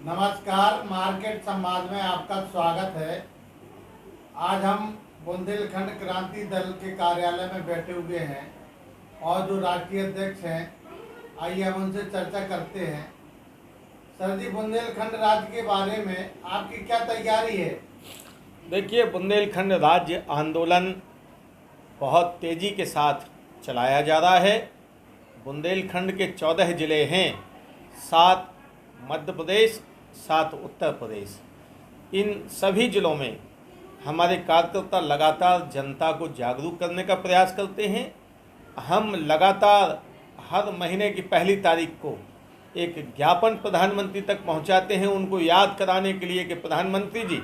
नमस्कार, मार्केट संवाद में आपका स्वागत है। आज हम बुंदेलखंड क्रांति दल के कार्यालय में बैठे हुए हैं और जो राष्ट्रीय अध्यक्ष हैं, आइए हम उनसे चर्चा करते हैं। सर जी, बुंदेलखंड राज्य के बारे में आपकी क्या तैयारी है? देखिए, बुंदेलखंड राज्य आंदोलन बहुत तेज़ी के साथ चलाया जा रहा है। बुंदेलखंड के 14 ज़िले हैं, 7 मध्य प्रदेश, 7 उत्तर प्रदेश। इन सभी ज़िलों में हमारे कार्यकर्ता लगातार जनता को जागरूक करने का प्रयास करते हैं। हम लगातार हर महीने की पहली तारीख को एक ज्ञापन प्रधानमंत्री तक पहुंचाते हैं, उनको याद कराने के लिए कि प्रधानमंत्री जी,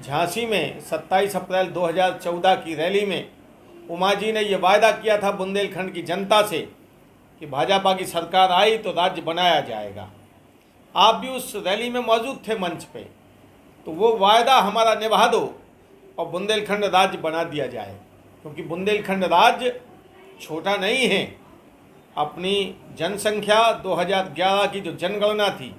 झांसी में 27 अप्रैल 2014 की रैली में उमा जी ने ये वायदा किया था बुंदेलखंड की जनता से कि भाजपा की सरकार आई तो राज्य बनाया जाएगा। आप भी उस रैली में मौजूद थे मंच पे, तो वो वायदा हमारा निभा दो और बुंदेलखंड राज्य बना दिया जाए, क्योंकि बुंदेलखंड राज्य छोटा नहीं है। अपनी जनसंख्या 2011 की जो जनगणना थी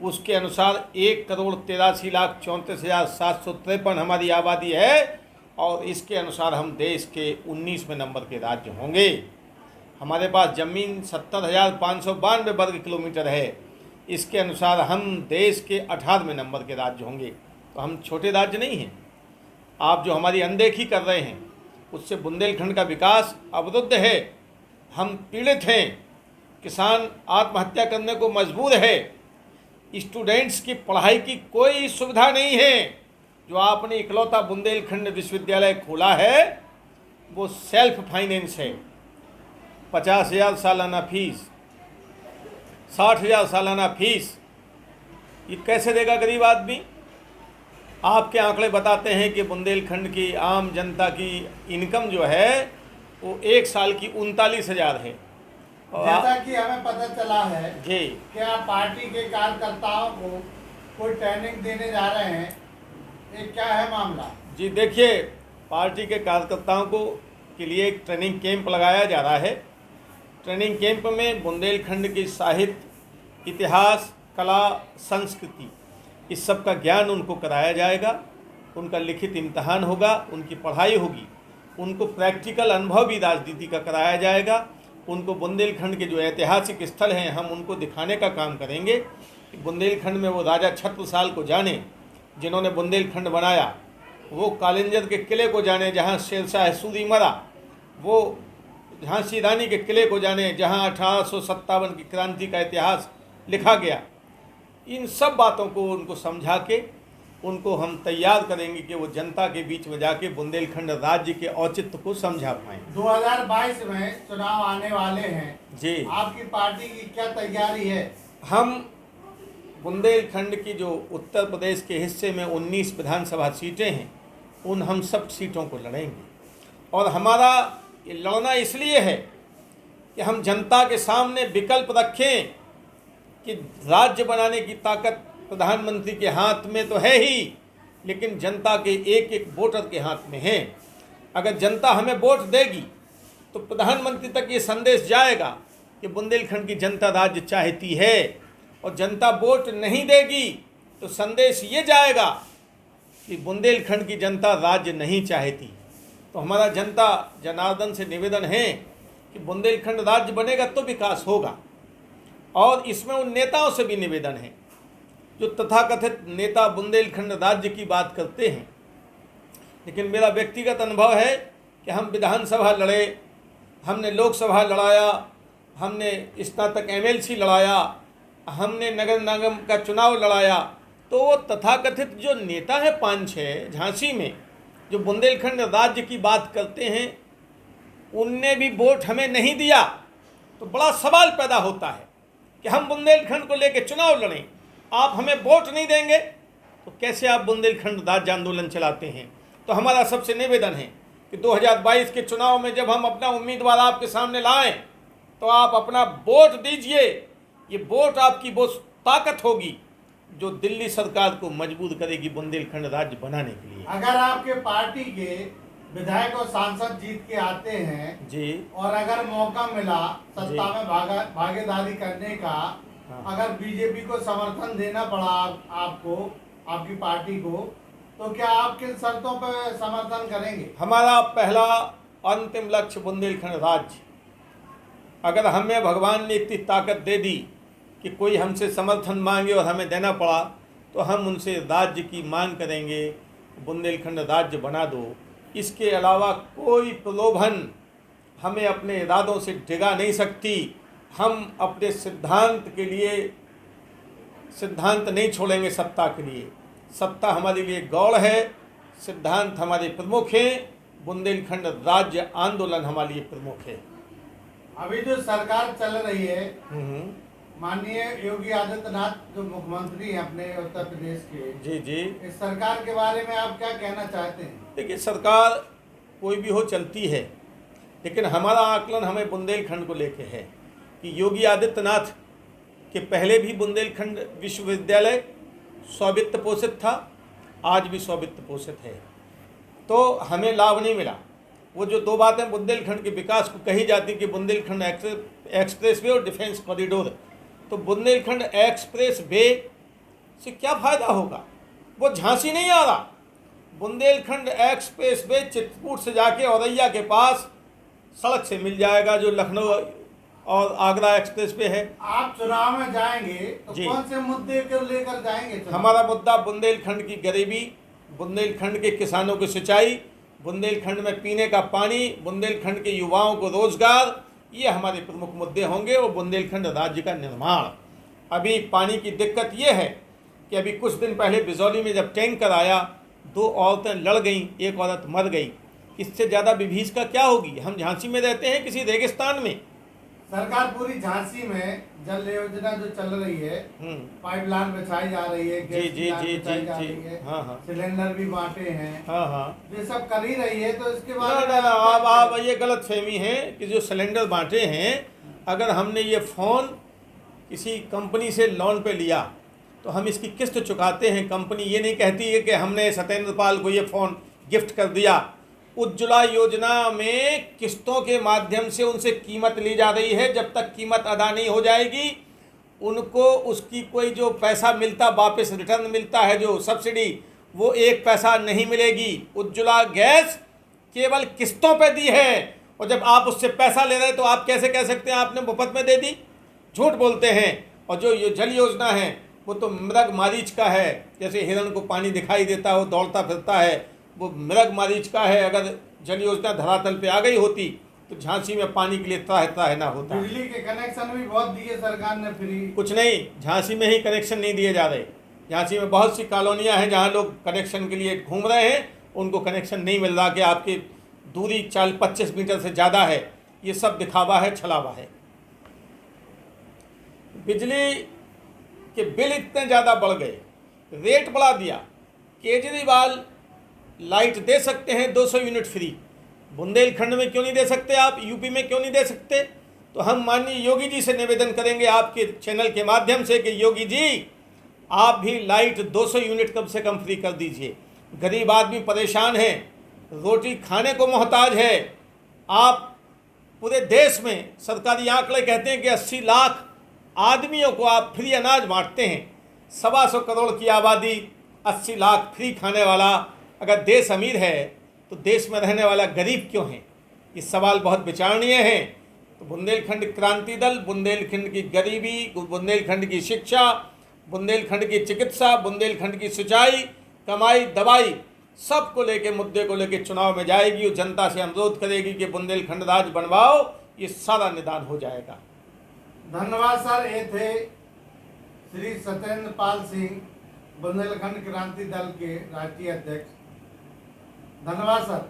उसके अनुसार 1,83,34,753 हमारी आबादी है और इसके अनुसार हम देश के 19वें नंबर के राज्य होंगे। हमारे पास ज़मीन 70,592 वर्ग किलोमीटर है, इसके अनुसार हम देश के 18वें नंबर के राज्य होंगे। तो हम छोटे राज्य नहीं हैं। आप जो हमारी अनदेखी कर रहे हैं उससे बुंदेलखंड का विकास अवरुद्ध है। हम पीड़ित हैं, किसान आत्महत्या करने को मजबूर है, स्टूडेंट्स की पढ़ाई की कोई सुविधा नहीं है। जो आपने इकलौता बुंदेलखंड विश्वविद्यालय खोला है वो सेल्फ फाइनेंस है। 50,000 सालाना फीस, 60,000 सालाना फीस, ये कैसे देगा गरीब आदमी? आपके आंकड़े बताते हैं कि बुंदेलखंड की आम जनता की इनकम जो है वो एक साल की 39,000 है। जैसा कि हमें पता चला है जी, कि आप पार्टी के कार्यकर्ताओं को कोई ट्रेनिंग देने जा रहे हैं, ये क्या है मामला? जी देखिए, पार्टी के कार्यकर्ताओं को के लिए एक ट्रेनिंग कैंप लगाया जा रहा है। ट्रेनिंग कैंप में बुंदेलखंड की साहित्य, इतिहास, कला, संस्कृति, इस सब का ज्ञान उनको कराया जाएगा। उनका लिखित इम्तहान होगा, उनकी पढ़ाई होगी, उनको प्रैक्टिकल अनुभव भी राजनीति का कराया जाएगा। उनको बुंदेलखंड के जो ऐतिहासिक स्थल हैं हम उनको दिखाने का काम करेंगे कि बुंदेलखंड में वो राजा छत्रसाल को जाने जिन्होंने बुंदेलखंड बनाया, वो कालिंजर के किले को जाने जहाँ शेरशाह सूरी मरा, वो झांसी रानी के किले को जाने जहाँ 1857 की क्रांति का इतिहास लिखा गया। इन सब बातों को उनको समझा के उनको हम तैयार करेंगे कि वो जनता के बीच में जाके बुंदेलखंड राज्य के औचित्य को समझा पाएँ। 2022 में चुनाव आने वाले हैं जी, आपकी पार्टी की क्या तैयारी है? हम बुंदेलखंड की जो उत्तर प्रदेश के हिस्से में 19 विधानसभा सीटें हैं, उन हम सब सीटों को लड़ेंगे। और हमारा ये लड़ना इसलिए है कि हम जनता के सामने विकल्प रखें कि राज्य बनाने की ताकत प्रधानमंत्री के हाथ में तो है ही, लेकिन जनता के एक एक वोटर के हाथ में है। अगर जनता हमें वोट देगी तो प्रधानमंत्री तक ये संदेश जाएगा कि बुंदेलखंड की जनता राज्य चाहती है, और जनता वोट नहीं देगी तो संदेश ये जाएगा कि बुंदेलखंड की जनता राज्य नहीं चाहती। तो हमारा जनता जनार्दन से निवेदन है कि बुंदेलखंड राज्य बनेगा तो विकास होगा। और इसमें उन नेताओं से भी निवेदन है जो तथाकथित नेता बुंदेलखंड राज्य की बात करते हैं, लेकिन मेरा व्यक्तिगत अनुभव है कि हम विधानसभा लड़े, हमने लोकसभा लड़ाया, हमने स्नातक MLC लड़ाया, हमने नगर निगम का चुनाव लड़ाया। तो वो तथाकथित जो नेता है 5-6 झांसी में जो बुंदेलखंड राज्य की बात करते हैं, उनने भी वोट हमें नहीं दिया। तो बड़ा सवाल पैदा होता है कि हम बुंदेलखंड को लेकर चुनाव लड़ें, आप हमें वोट नहीं देंगे तो कैसे आप बुंदेलखंड राज्य आंदोलन चलाते हैं? तो हमारा सबसे निवेदन है कि 2022 के चुनाव में जब हम अपना उम्मीदवार आपके सामने लाएं तो आप अपना वोट दीजिए। ये वोट आपकी वो ताकत होगी जो दिल्ली सरकार को मजबूर करेगी बुंदेलखंड राज्य बनाने के लिए। अगर आपके पार्टी के विधायक और सांसद जीत के आते हैं जी, और अगर मौका मिला सत्ता में भागीदारी करने का, हाँ। अगर बीजेपी को समर्थन देना पड़ा आपको, आपकी पार्टी को, तो क्या आप किन शर्तों पर समर्थन करेंगे? हमारा पहला अंतिम लक्ष्य बुंदेलखंड राज्य। अगर हमें भगवान ने इतनी ताकत दे दी कि कोई हमसे समर्थन मांगे और हमें देना पड़ा, तो हम उनसे राज्य की मांग करेंगे, बुंदेलखंड राज्य बना दो। इसके अलावा कोई प्रलोभन हमें अपने इरादों से डिगा नहीं सकती। हम अपने सिद्धांत के लिए सिद्धांत नहीं छोड़ेंगे सत्ता के लिए। सत्ता हमारे लिए गौड़ है, सिद्धांत हमारे प्रमुख हैं, बुंदेलखंड राज्य आंदोलन हमारे लिए प्रमुख है। अभी जो सरकार चल रही है, माननीय योगी आदित्यनाथ जो मुख्यमंत्री हैं अपने उत्तर प्रदेश के, जी जी, इस सरकार के बारे में आप क्या कहना चाहते हैं? देखिए, सरकार कोई भी हो चलती है, लेकिन हमारा आकलन हमें बुंदेलखंड को लेके है कि योगी आदित्यनाथ के पहले भी बुंदेलखंड विश्वविद्यालय स्ववित्त पोषित था, आज भी स्ववित्त पोषित है, तो हमें लाभ नहीं मिला। वो जो दो बातें बुंदेलखंड के विकास को कही जाती कि बुंदेलखंड एक्सप्रेस वे और डिफेंस कॉरिडोर, तो बुंदेलखंड एक्सप्रेस वे से क्या फ़ायदा होगा? वो झांसी नहीं आ रहा। बुंदेलखंड एक्सप्रेस वे चित्रकूट से जाके औरैया के पास सड़क से मिल जाएगा, जो लखनऊ और आगरा एक्सप्रेस वे है। आप चुनाव में जाएंगे तो जी। कौन से मुद्दे को लेकर जाएंगे चुनाव? हमारा मुद्दा बुंदेलखंड की गरीबी, बुंदेलखंड के किसानों की सिंचाई, बुंदेलखंड में पीने का पानी, बुंदेलखंड के युवाओं को रोजगार, ये हमारे प्रमुख मुद्दे होंगे, और बुंदेलखंड राज्य का निर्माण। अभी पानी की दिक्कत ये है कि अभी कुछ दिन पहले बिजौली में जब टैंकर आया, 2 औरतें लड़ गईं, एक औरत मर गई। इससे ज़्यादा विभीषिका क्या होगी? हम झांसी में रहते हैं किसी रेगिस्तान में। सरकार पूरी झांसी में जल योजना जो चल रही है, पाइपलाइन बिछाई जा रही है, गैस की लाइन बिछाई जा रही है, हाँ, सिलेंडर भी बांटे हैं, हाँ, ये सब कर ही रही है, तो इसके ना बारे ना में ना, आप क्या आप ये गलत फहमी है कि जो सिलेंडर बांटे हैं, अगर हमने ये फ़ोन किसी कंपनी से लोन पे लिया तो हम इसकी किस्त चुकाते हैं। कंपनी ये नहीं कहती है कि हमने सत्येंद्र पाल को ये फ़ोन गिफ्ट कर दिया। उज्ज्वला योजना में किस्तों के माध्यम से उनसे कीमत ली जा रही है। जब तक कीमत अदा नहीं हो जाएगी, उनको उसकी कोई जो पैसा मिलता, वापस रिटर्न मिलता है, जो सब्सिडी, वो 1 पैसा नहीं मिलेगी। उज्ज्वला गैस केवल किस्तों पे दी है, और जब आप उससे पैसा ले रहे हैं तो आप कैसे कह सकते हैं आपने मुफ्त में दे दी? झूठ बोलते हैं। और जो ये जल योजना है वो तो मृग मारीच का है। जैसे हिरण को पानी दिखाई देता है, वो दौड़ता फिरता है, वो मृग मारीच का है। अगर जल योजना धरातल पे आ गई होती तो झांसी में पानी के लिए त्राह ना होता। बिजली के कनेक्शन भी बहुत दिए सरकार ने फ्री। कुछ नहीं, झांसी में ही कनेक्शन नहीं दिए जा रहे। झांसी में बहुत सी कॉलोनियाँ हैं जहाँ लोग कनेक्शन के लिए घूम रहे हैं, उनको कनेक्शन नहीं मिल रहा कि आपकी दूरी 40-25 मीटर से ज़्यादा है। ये सब दिखावा है, छलावा है। बिजली के बिल इतने ज़्यादा बढ़ गए, रेट बढ़ा दिया। केजरीवाल लाइट दे सकते हैं 200 यूनिट फ्री, बुंदेलखंड में क्यों नहीं दे सकते आप? यूपी में क्यों नहीं दे सकते? तो हम माननीय योगी जी से निवेदन करेंगे आपके चैनल के माध्यम से कि योगी जी, आप भी लाइट 200 यूनिट कम से कम फ्री कर दीजिए। गरीब आदमी परेशान है, रोटी खाने को मोहताज है। आप पूरे देश में, सरकारी आंकड़े कहते हैं कि 80 लाख आदमियों को आप फ्री अनाज बांटते हैं। 125 करोड़ की आबादी, 80 लाख फ्री खाने वाला। अगर देश अमीर है तो देश में रहने वाला गरीब क्यों है? ये सवाल बहुत विचारणीय है। तो बुंदेलखंड क्रांति दल बुंदेलखंड की गरीबी, बुंदेलखंड की शिक्षा, बुंदेलखंड की चिकित्सा, बुंदेलखंड की सिंचाई, कमाई, दवाई, सब को लेके, मुद्दे को लेके चुनाव में जाएगी और जनता से अनुरोध करेगी कि बुंदेलखंड राज बनवाओ। ये सारा निदान हो जाएगा। धन्यवाद सर। ये थे श्री सत्येंद्र पाल सिंह, बुंदेलखंड क्रांति दल के राष्ट्रीय अध्यक्ष। धन्यवाद सर।